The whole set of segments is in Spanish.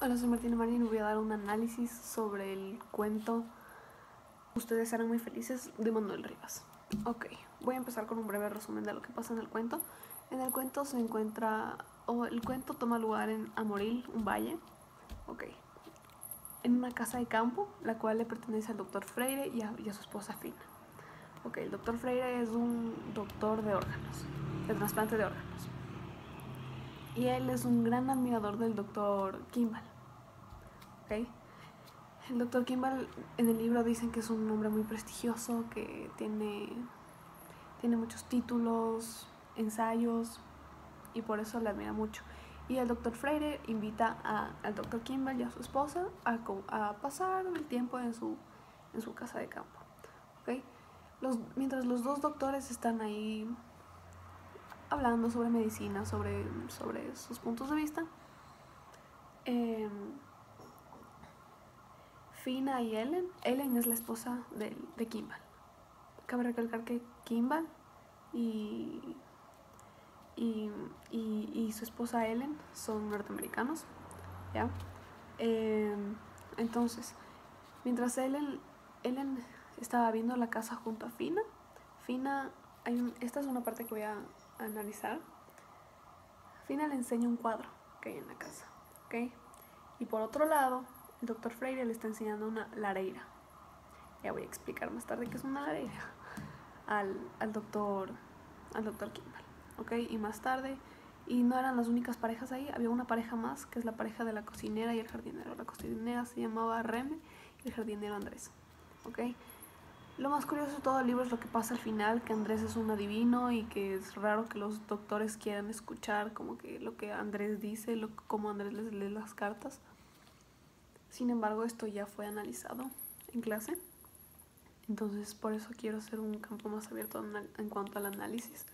Hola, soy Martina Marín y voy a dar un análisis sobre el cuento Ustedes serán muy felices de Manuel Rivas. Ok, voy a empezar con un breve resumen de lo que pasa en el cuento. En el cuento se encuentra, el cuento toma lugar en Amoril, un valle, ok, en una casa de campo, la cual le pertenece al doctor Freire y a su esposa Fina. Ok, el doctor Freire es un doctor de órganos, de trasplante de órganos. Y él es un gran admirador del doctor Kimball. ¿Okay? El doctor Kimball en el libro dicen que es un hombre muy prestigioso, que tiene muchos títulos, ensayos, y por eso le admira mucho. Y el doctor Freire invita al doctor Kimball y a su esposa a pasar el tiempo en su casa de campo. ¿Okay? Mientras los dos doctores están ahí hablando sobre medicina, sobre sus puntos de vista, Fina y Ellen es la esposa de Kimball. Cabe recalcar que Kimball y su esposa Ellen son norteamericanos, ¿ya? Entonces, mientras Ellen estaba viendo la casa junto a Fina, esta es una parte que voy a analizar. Fina le enseña un cuadro que hay en la casa, ¿ok? Y por otro lado, el doctor Freire le está enseñando una lareira. Ya voy a explicar más tarde qué es una lareira al doctor Kimball, ¿ok? Y más tarde, y no eran las únicas parejas ahí, había una pareja más, que es la pareja de la cocinera y el jardinero. La cocinera se llamaba Reme y el jardinero Andrés, ¿ok? Lo más curioso de todo el libro es lo que pasa al final, que Andrés es un adivino y que es raro que los doctores quieran escuchar como que lo que Andrés dice, cómo Andrés les lee las cartas. Sin embargo, esto ya fue analizado en clase, entonces por eso quiero hacer un campo más abierto en cuanto al análisis.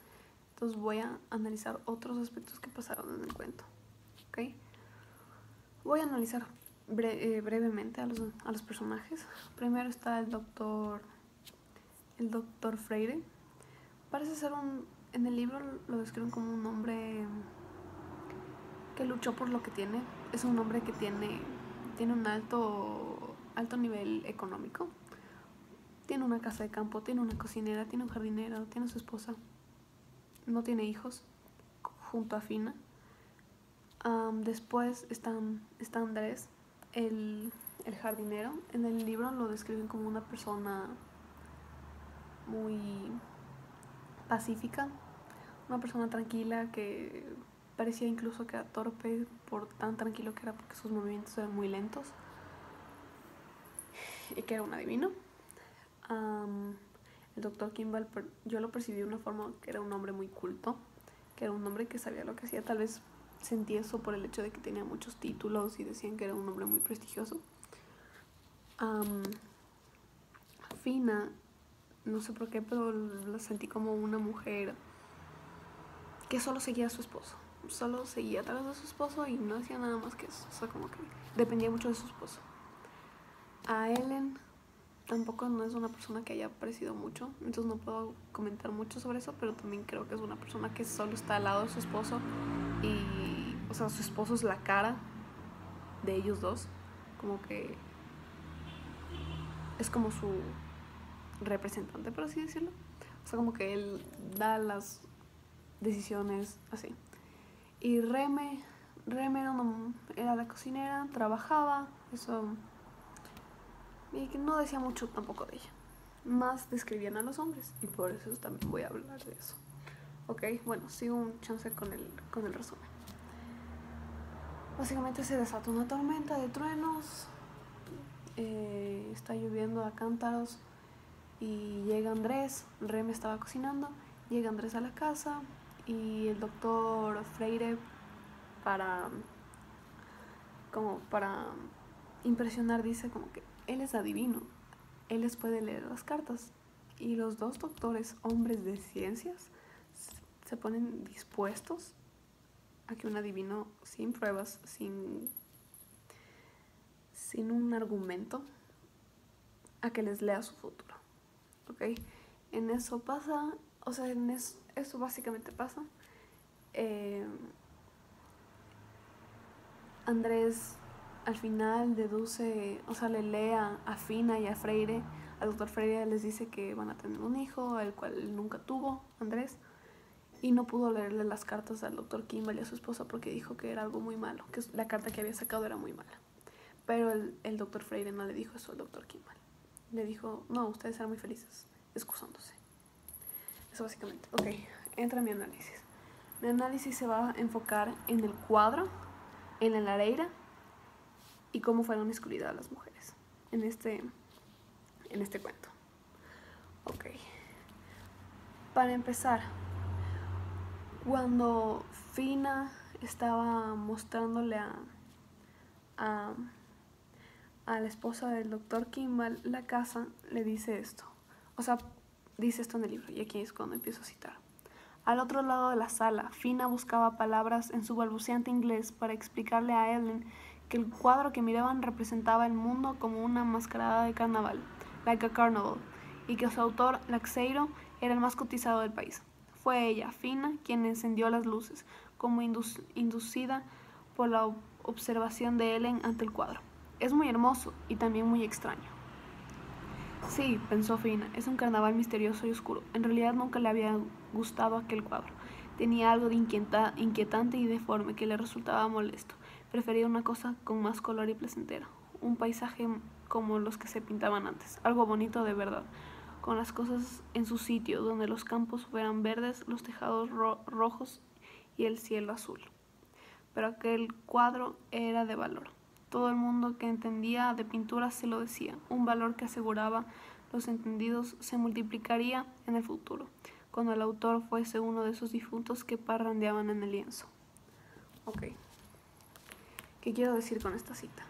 Entonces voy a analizar otros aspectos que pasaron en el cuento, ¿ok? Voy a analizar brevemente a los personajes. Primero está el doctor Freire. Parece ser en el libro lo describen como un hombre que luchó por lo que tiene. Es un hombre que tiene un alto nivel económico. Tiene una casa de campo, tiene una cocinera, tiene un jardinero, tiene su esposa. No tiene hijos, junto a Fina. Después está Andrés, el jardinero. En el libro lo describen como una persona muy pacífica, una persona tranquila que parecía incluso que era torpe por tan tranquilo que era, porque sus movimientos eran muy lentos, y que era un adivino. El doctor Kimball, yo lo percibí de una forma que era un hombre muy culto, que era un hombre que sabía lo que hacía. Tal vez sentí eso por el hecho de que tenía muchos títulos y decían que era un hombre muy prestigioso. Fina, no sé por qué, pero la sentí como una mujer que solo seguía a su esposo. Solo seguía atrás de su esposo y no hacía nada más que eso. O sea, como que dependía mucho de su esposo. A Ellen tampoco no es una persona que haya aparecido mucho, entonces no puedo comentar mucho sobre eso, pero también creo que es una persona que solo está al lado de su esposo y, o sea, su esposo es la cara de ellos dos, como que es como su representante, por así decirlo. O sea, como que él da las decisiones así. Y Reme era la cocinera, trabajaba, eso, y que no decía mucho tampoco de ella. Más describían a los hombres, y por eso también voy a hablar de eso. Ok, bueno, sigo un chance con el resumen. Básicamente se desata una tormenta de truenos, está lloviendo a cántaros, y llega Andrés. Reme estaba cocinando, llega Andrés a la casa, y el doctor Freire, para impresionar, dice como que él es adivino, él les puede leer las cartas. Y los dos doctores, hombres de ciencias, se ponen dispuestos a que un adivino, sin pruebas, sin un argumento, a que les lea su futuro, ¿ok? En eso pasa, o sea, eso básicamente pasa. Andrés al final deduce, o sea, le lee a Fina y a Freire. Al doctor Freire les dice que van a tener un hijo, el cual él nunca tuvo, Andrés. Y no pudo leerle las cartas al doctor Kimball y a su esposa porque dijo que era algo muy malo, que la carta que había sacado era muy mala. Pero el doctor Freire no le dijo eso al doctor Kimball. Le dijo, no, ustedes eran muy felices, excusándose. Eso básicamente. Ok, entra mi análisis. Mi análisis se va a enfocar en el cuadro, en la lareira y cómo fueron excluidas las mujeres en este cuento. Ok. Para empezar, cuando Fina estaba mostrándole a la esposa del doctor Kimball la casa, le dice esto. O sea, dice esto en el libro y aquí es cuando empiezo a citar. Al otro lado de la sala, Fina buscaba palabras en su balbuceante inglés para explicarle a Ellen que el cuadro que miraban representaba el mundo como una mascarada de carnaval, like a carnival, y que su autor, Laxeiro, era el más cotizado del país. Fue ella, Fina, quien encendió las luces, como inducida por la observación de Ellen ante el cuadro. Es muy hermoso y también muy extraño. Sí, pensó Fina, es un carnaval misterioso y oscuro. En realidad nunca le había gustado aquel cuadro. Tenía algo de inquietante y deforme que le resultaba molesto. Prefería una cosa con más color y placentero. Un paisaje como los que se pintaban antes. Algo bonito de verdad. Con las cosas en su sitio, donde los campos fueran verdes, los tejados rojos y el cielo azul. Pero aquel cuadro era de valor. Todo el mundo que entendía de pintura se lo decía, un valor que aseguraba los entendidos se multiplicaría en el futuro, cuando el autor fuese uno de esos difuntos que parrandeaban en el lienzo. Ok, ¿qué quiero decir con esta cita?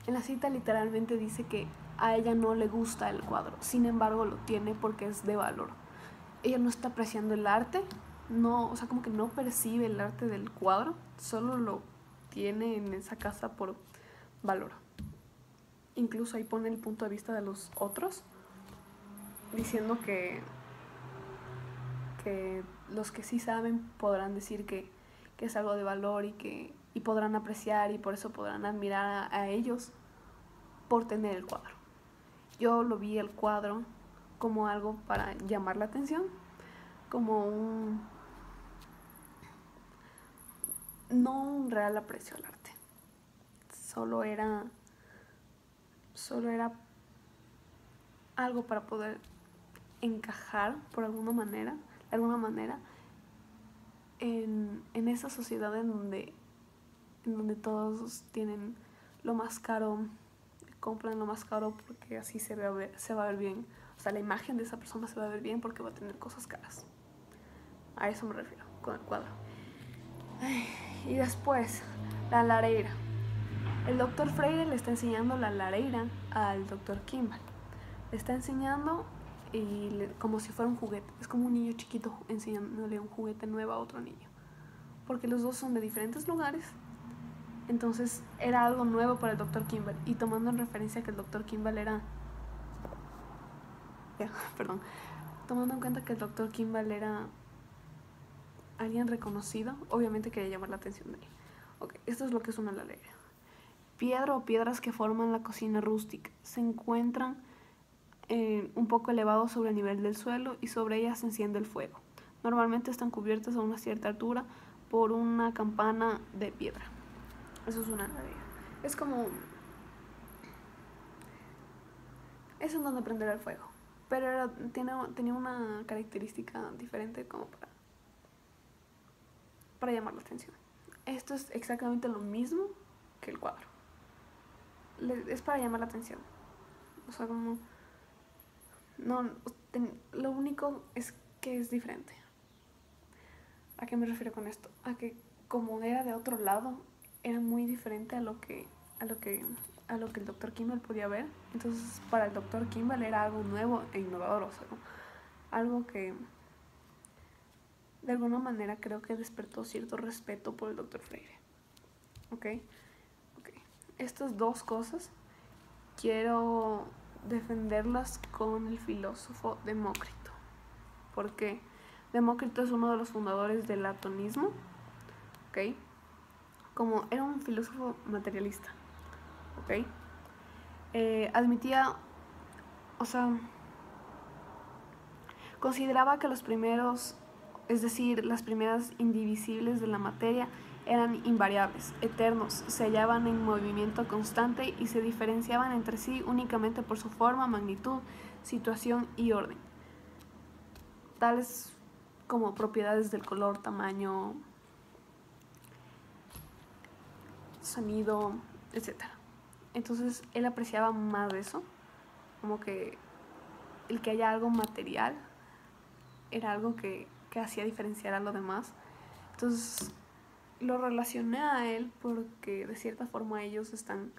En la cita literalmente dice que a ella no le gusta el cuadro, sin embargo lo tiene porque es de valor. Ella no está apreciando el arte, no, o sea, como que no percibe el arte del cuadro, solo lo tiene en esa casa por valor. Incluso ahí pone el punto de vista de los otros, diciendo que los que sí saben podrán decir que es algo de valor y podrán apreciar y por eso podrán admirar a ellos por tener el cuadro. Yo lo vi el cuadro como algo para llamar la atención, como no un real aprecio al arte. Solo era algo para poder encajar por alguna manera, en esa sociedad en donde todos tienen lo más caro, compran lo más caro porque así se va a ver bien. O sea, la imagen de esa persona se va a ver bien porque va a tener cosas caras. A eso me refiero con el cuadro. Y después, la lareira. El doctor Freire le está enseñando la lareira al doctor Kimball. Le está enseñando como si fuera un juguete. Es como un niño chiquito enseñándole un juguete nuevo a otro niño. Porque los dos son de diferentes lugares. Entonces era algo nuevo para el doctor Kimball. Y tomando en referencia que el doctor Kimball era... perdón. Tomando en cuenta que el doctor Kimball era alguien reconocido, obviamente quería llamar la atención de él. Ok, esto es lo que es una lareira. Piedra o piedras que forman la cocina rústica. Se encuentran un poco elevados sobre el nivel del suelo y sobre ellas se enciende el fuego. Normalmente están cubiertas a una cierta altura por una campana de piedra. Eso es una lareira. Es como... es en donde prenderá el fuego. Pero tenía una característica diferente como para llamar la atención. Esto es exactamente lo mismo que el cuadro. Es para llamar la atención. O sea, como... no, lo único es que es diferente. ¿A qué me refiero con esto? A que como era de otro lado, era muy diferente a lo que el doctor Kimball podía ver. Entonces para el doctor Kimball era algo nuevo e innovador, o sea, ¿no? Algo que de alguna manera creo que despertó cierto respeto por el doctor Freire. ¿Ok? Estas dos cosas quiero defenderlas con el filósofo Demócrito. ¿Por qué? Demócrito es uno de los fundadores del platonismo, ¿ok? Como era un filósofo materialista. ¿ok? Admitía, o sea, consideraba que los primeros, es decir, las primeras indivisibles de la materia, eran invariables, eternos, se hallaban en movimiento constante y se diferenciaban entre sí únicamente por su forma, magnitud, situación y orden, tales como propiedades del color, tamaño, sonido, etc. Entonces él apreciaba más eso, como que el que haya algo material era algo que hacía diferenciar a lo demás. Entonces lo relacioné a él porque de cierta forma ellos están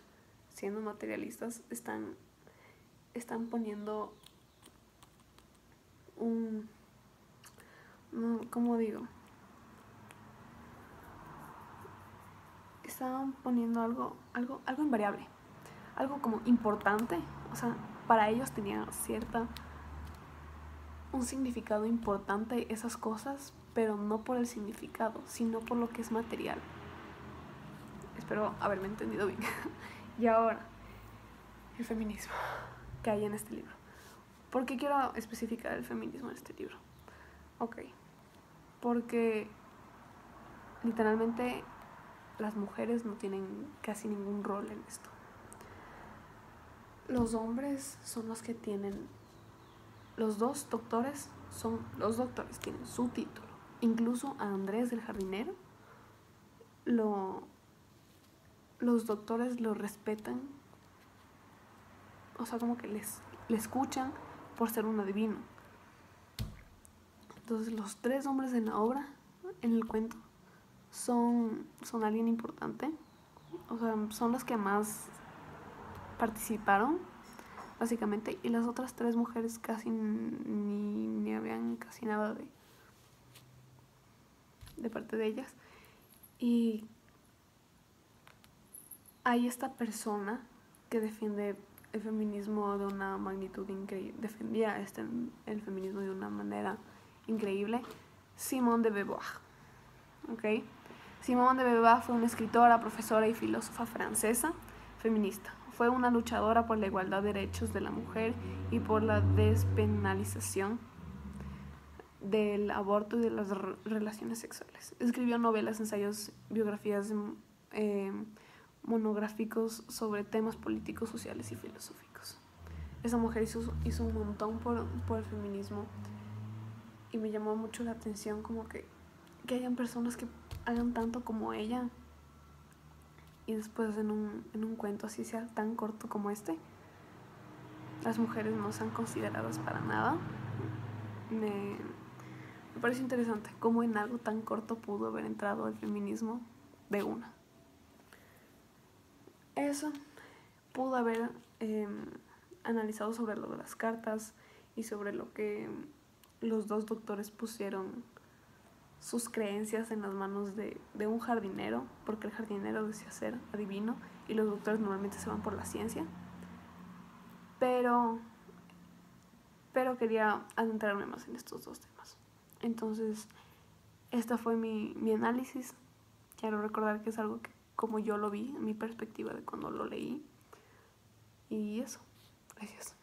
siendo materialistas, están poniendo un, ¿cómo digo? Estaban poniendo algo invariable, algo como importante, o sea, para ellos tenía un significado importante esas cosas, pero no por el significado, sino por lo que es material. Espero haberme entendido bien. Y ahora, el feminismo que hay en este libro. ¿Por qué quiero especificar el feminismo en este libro? Ok, porque literalmente las mujeres no tienen casi ningún rol en esto. Los hombres son los que tienen, los dos doctores tienen su título. Incluso a Andrés del jardinero, los doctores lo respetan, o sea, como que le escuchan por ser un adivino. Entonces los tres hombres en la obra, en el cuento, son alguien importante, o sea, son los que más participaron, básicamente, y las otras tres mujeres casi ni habían casi nada de parte de ellas. Y hay esta persona que defiende el feminismo de una magnitud increíble, defendía el feminismo de una manera increíble, Simone de Beauvoir, ¿ok? Simone de Beauvoir fue una escritora, profesora y filósofa francesa feminista. Fue una luchadora por la igualdad de derechos de la mujer y por la despenalización del aborto y de las relaciones sexuales. Escribió novelas, ensayos, biografías, monográficos sobre temas políticos, sociales y filosóficos. Esa mujer hizo un montón por el feminismo y me llamó mucho la atención como que hayan personas que hagan tanto como ella y después en un cuento así sea tan corto como este, las mujeres no sean consideradas para nada. Me parece interesante cómo en algo tan corto pudo haber entrado el feminismo de una. Eso pudo haber analizado sobre lo de las cartas y sobre lo que los dos doctores pusieron sus creencias en las manos de un jardinero, porque el jardinero decía ser adivino y los doctores normalmente se van por la ciencia. Pero quería adentrarme más en estos dos temas. Entonces, esta fue mi análisis. Quiero recordar que es algo que, como yo lo vi, mi perspectiva de cuando lo leí. Y eso. Gracias.